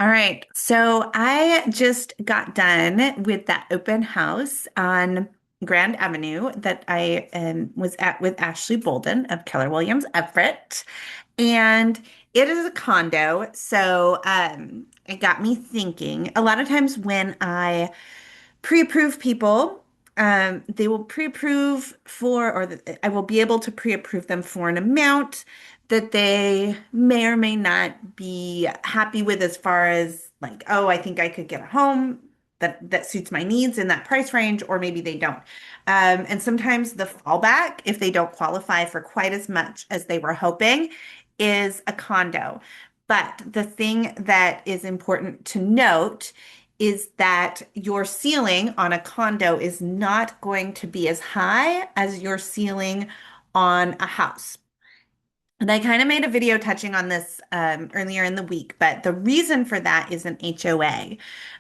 All right. So I just got done with that open house on Grand Avenue that I was at with Ashley Bolden of Keller Williams Everett. And it is a condo. So it got me thinking. A lot of times when I pre-approve people, they will pre-approve for, or I will be able to pre-approve them for an amount that they may or may not be happy with as far as like, oh, I think I could get a home that suits my needs in that price range, or maybe they don't. And sometimes the fallback, if they don't qualify for quite as much as they were hoping, is a condo. But the thing that is important to note is that your ceiling on a condo is not going to be as high as your ceiling on a house. And I kind of made a video touching on this earlier in the week, but the reason for that is an HOA,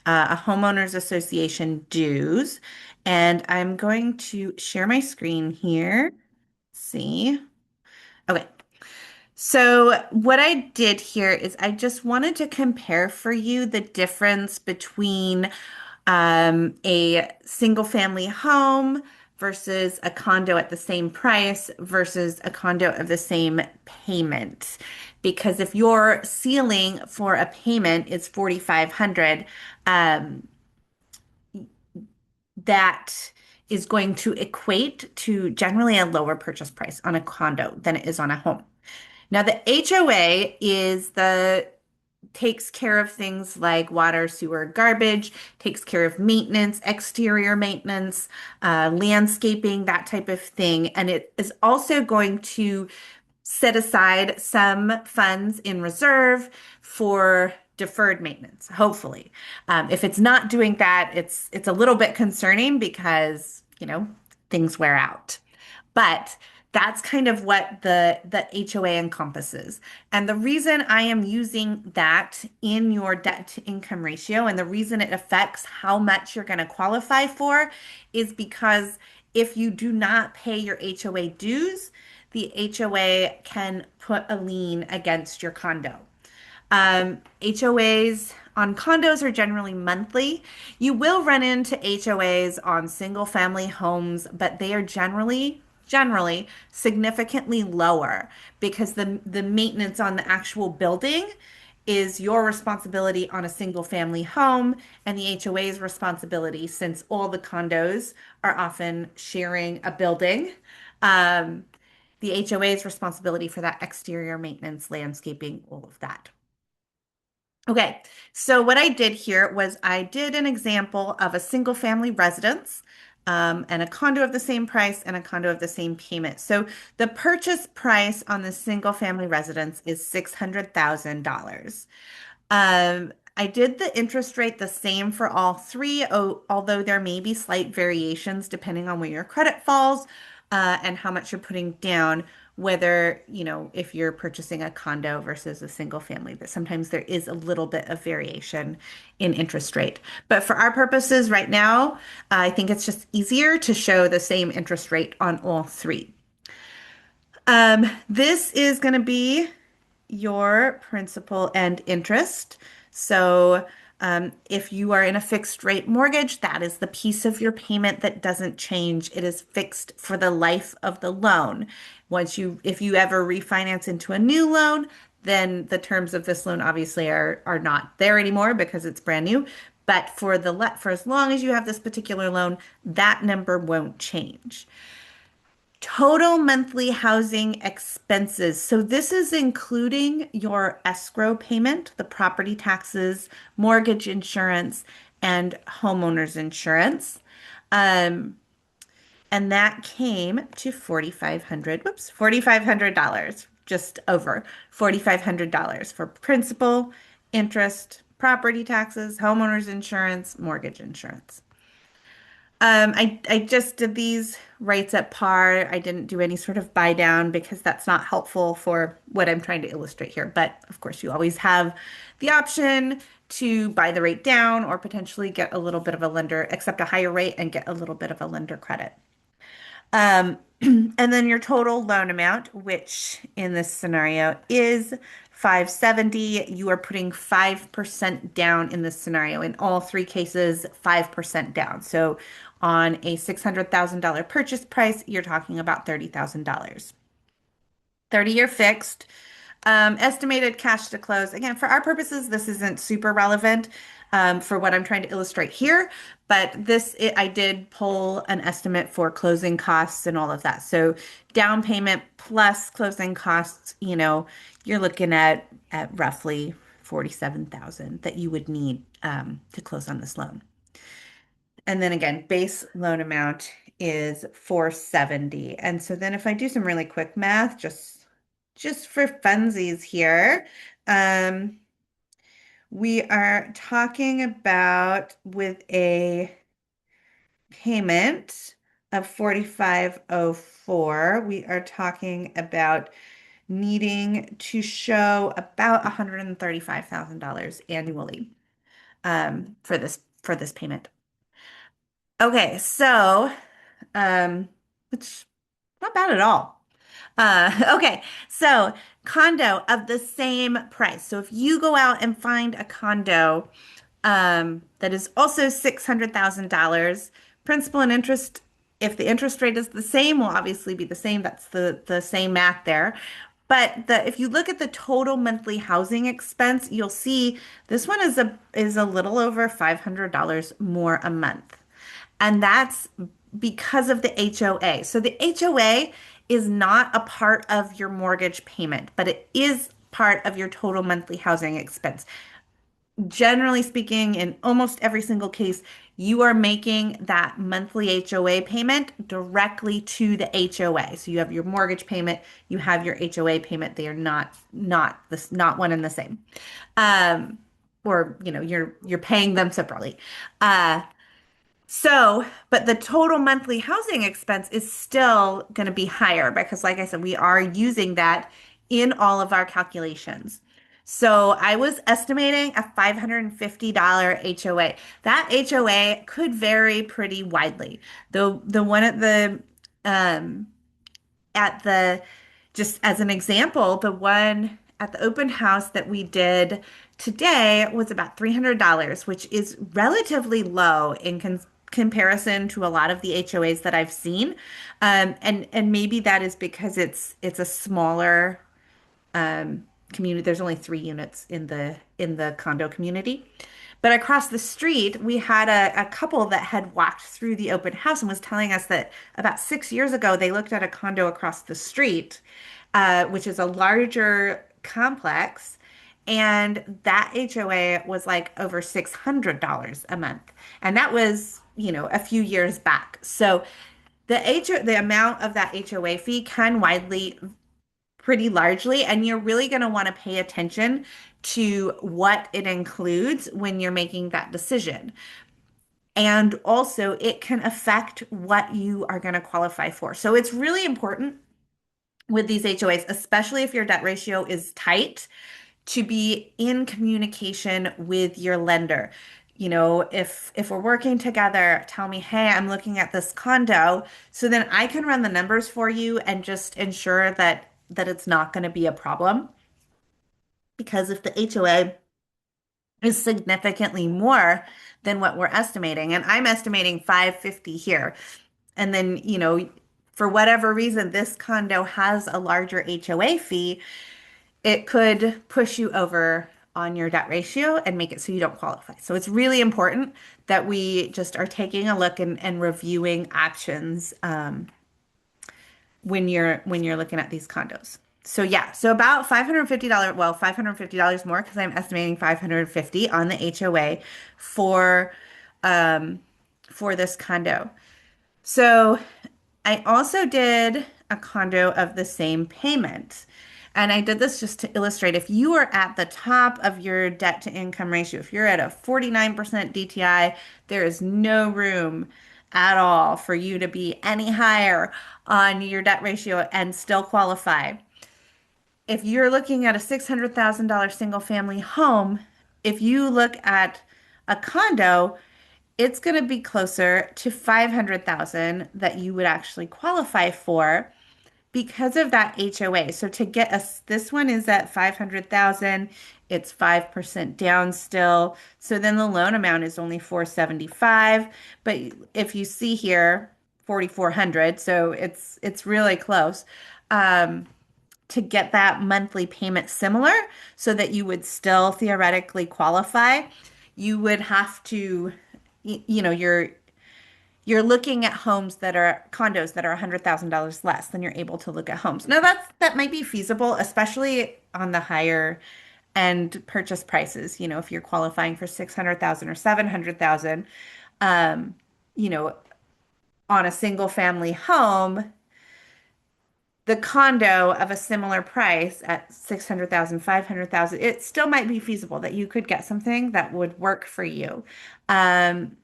a homeowners association dues. And I'm going to share my screen here. See. Okay. So what I did here is I just wanted to compare for you the difference between a single family home versus a condo at the same price versus a condo of the same payment. Because if your ceiling for a payment is 4,500, um, that is going to equate to generally a lower purchase price on a condo than it is on a home. Now, the HOA is the takes care of things like water, sewer, garbage, takes care of maintenance, exterior maintenance, landscaping, that type of thing. And it is also going to set aside some funds in reserve for deferred maintenance, hopefully. If it's not doing that, it's a little bit concerning because, things wear out. But that's kind of what the HOA encompasses. And the reason I am using that in your debt to income ratio and the reason it affects how much you're going to qualify for is because if you do not pay your HOA dues, the HOA can put a lien against your condo. HOAs on condos are generally monthly. You will run into HOAs on single family homes, but they are generally significantly lower because the maintenance on the actual building is your responsibility on a single family home and the HOA's responsibility since all the condos are often sharing a building. Um, the HOA's responsibility for that exterior maintenance, landscaping, all of that. Okay, so what I did here was I did an example of a single family residence and a condo of the same price and a condo of the same payment. So the purchase price on the single family residence is $600,000. I did the interest rate the same for all three, although there may be slight variations depending on where your credit falls, and how much you're putting down, whether, if you're purchasing a condo versus a single family, that sometimes there is a little bit of variation in interest rate. But for our purposes right now, I think it's just easier to show the same interest rate on all three. This is going to be your principal and interest. So, if you are in a fixed rate mortgage, that is the piece of your payment that doesn't change. It is fixed for the life of the loan. If you ever refinance into a new loan, then the terms of this loan obviously are not there anymore because it's brand new. But for as long as you have this particular loan, that number won't change. Total monthly housing expenses. So this is including your escrow payment, the property taxes, mortgage insurance, and homeowners insurance. Um, and that came to 4,500, whoops, $4,500, just over $4,500 for principal, interest, property taxes, homeowners insurance, mortgage insurance. I just did these rates at par. I didn't do any sort of buy down because that's not helpful for what I'm trying to illustrate here. But of course, you always have the option to buy the rate down or potentially get a little bit of a lender, accept a higher rate and get a little bit of a lender credit. And then your total loan amount, which in this scenario is 570, you are putting 5% down in this scenario. In all three cases, 5% down. So on a $600,000 purchase price, you're talking about $30,000. 30-year fixed. Estimated cash to close. Again, for our purposes, this isn't super relevant for what I'm trying to illustrate here, but I did pull an estimate for closing costs and all of that. So down payment plus closing costs, you're looking at roughly 47,000 that you would need to close on this loan. And then again, base loan amount is 470. And so then if I do some really quick math, just for funsies here, um, we are talking about with a payment of 4504, we are talking about needing to show about $135,000 annually for this payment. Okay, so which not bad at all. Okay, so condo of the same price. So if you go out and find a condo that is also $600,000, principal and interest, if the interest rate is the same, will obviously be the same. That's the same math there. But if you look at the total monthly housing expense, you'll see this one is a little over $500 more a month. And that's because of the HOA. So the HOA is not a part of your mortgage payment, but it is part of your total monthly housing expense. Generally speaking, in almost every single case, you are making that monthly HOA payment directly to the HOA. So you have your mortgage payment, you have your HOA payment. They are not one and the same. Or you're paying them separately. But the total monthly housing expense is still going to be higher because, like I said, we are using that in all of our calculations. So I was estimating a $550 HOA. That HOA could vary pretty widely. The one at the just as an example, the one at the open house that we did today was about $300, which is relatively low in comparison to a lot of the HOAs that I've seen. And maybe that is because it's a smaller community. There's only 3 units in the condo community. But across the street, we had a couple that had walked through the open house and was telling us that about 6 years ago, they looked at a condo across the street, which is a larger complex, and that HOA was like over $600 a month. And that was, a few years back. So the amount of that HOA fee can widely pretty largely, and you're really going to want to pay attention to what it includes when you're making that decision. And also, it can affect what you are going to qualify for. So it's really important with these HOAs, especially if your debt ratio is tight, to be in communication with your lender. If we're working together, tell me, hey, I'm looking at this condo, so then I can run the numbers for you and just ensure that it's not going to be a problem. Because if the HOA is significantly more than what we're estimating, and I'm estimating 550 here, and then, for whatever reason, this condo has a larger HOA fee, it could push you over on your debt ratio and make it so you don't qualify. So it's really important that we just are taking a look and reviewing options when you're looking at these condos. So yeah, so about $550, well, $550 more because I'm estimating 550 on the HOA for for this condo. So I also did a condo of the same payment. And I did this just to illustrate if you are at the top of your debt to income ratio, if you're at a 49% DTI, there is no room at all for you to be any higher on your debt ratio and still qualify. If you're looking at a $600,000 single family home, if you look at a condo, it's going to be closer to 500,000 that you would actually qualify for. because of that HOA. So to get us, this one is at 500,000. It's 5% down still. So then the loan amount is only 475. But if you see here, 4,400. So it's really close. Um, to get that monthly payment similar so that you would still theoretically qualify, you would have to, you know, you're looking at homes that are condos that are $100,000 less than you're able to look at homes. Now that might be feasible, especially on the higher end purchase prices. You know, if you're qualifying for 600,000 or 700,000, um, you know, on a single family home, the condo of a similar price at 600,000, 500,000, it still might be feasible that you could get something that would work for you. Um,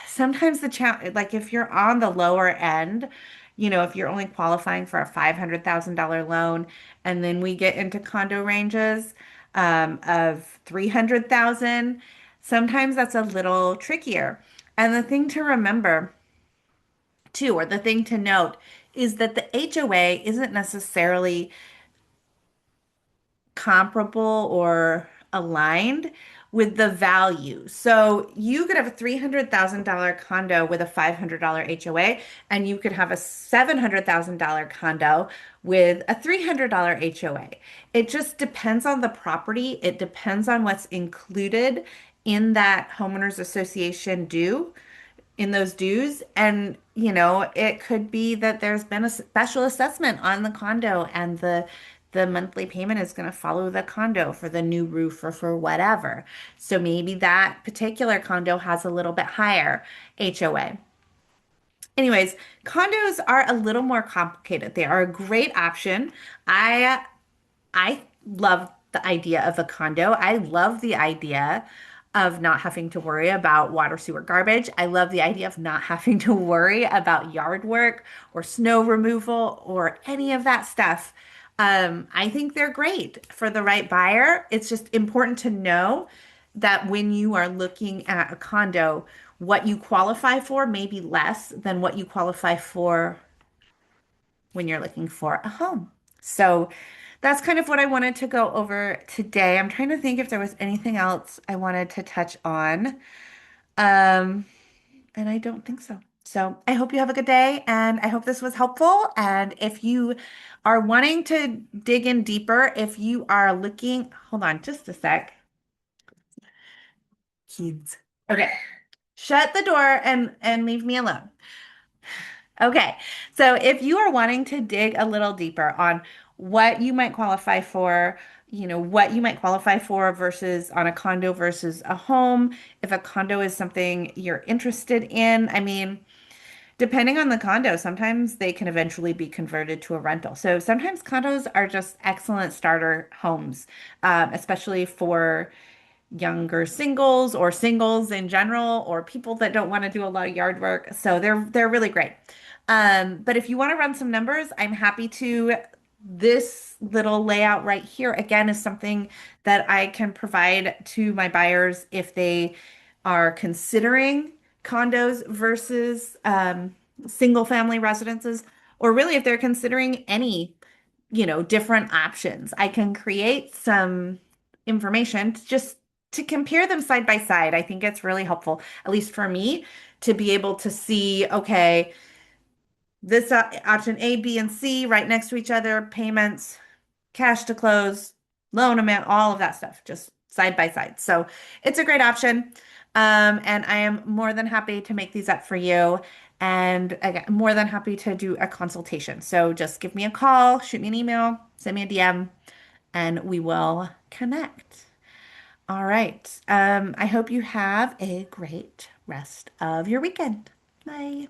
Sometimes the challenge, like if you're on the lower end, you know, if you're only qualifying for a $500,000 loan, and then we get into condo ranges of 300,000, sometimes that's a little trickier. And the thing to remember too, or the thing to note, is that the HOA isn't necessarily comparable or aligned with the value. So you could have a $300,000 condo with a $500 HOA, and you could have a $700,000 condo with a $300 HOA. It just depends on the property. It depends on what's included in that homeowners association due in those dues. And, you know, it could be that there's been a special assessment on the condo and the monthly payment is going to follow the condo for the new roof or for whatever. So maybe that particular condo has a little bit higher HOA. Anyways, condos are a little more complicated. They are a great option. I love the idea of a condo. I love the idea of not having to worry about water, sewer, garbage. I love the idea of not having to worry about yard work or snow removal or any of that stuff. I think they're great for the right buyer. It's just important to know that when you are looking at a condo, what you qualify for may be less than what you qualify for when you're looking for a home. So that's kind of what I wanted to go over today. I'm trying to think if there was anything else I wanted to touch on. Um, and I don't think so. So I hope you have a good day and I hope this was helpful. And if you are wanting to dig in deeper, if you are looking, hold on just a sec. Kids. Okay. Shut the door and leave me alone. Okay, so if you are wanting to dig a little deeper on what you might qualify for, you know, what you might qualify for versus on a condo versus a home, if a condo is something you're interested in, I mean, depending on the condo, sometimes they can eventually be converted to a rental. So sometimes condos are just excellent starter homes, especially for younger singles or singles in general or people that don't want to do a lot of yard work. So they're really great. But if you want to run some numbers, I'm happy to. This little layout right here again is something that I can provide to my buyers if they are considering condos versus single family residences, or really if they're considering any, you know, different options. I can create some information to just to compare them side by side. I think it's really helpful, at least for me, to be able to see, okay, this option A, B, and C right next to each other, payments, cash to close, loan amount, all of that stuff, just side by side. So it's a great option. And I am more than happy to make these up for you. And again, more than happy to do a consultation. So just give me a call, shoot me an email, send me a DM, and we will connect. All right. I hope you have a great rest of your weekend. Bye.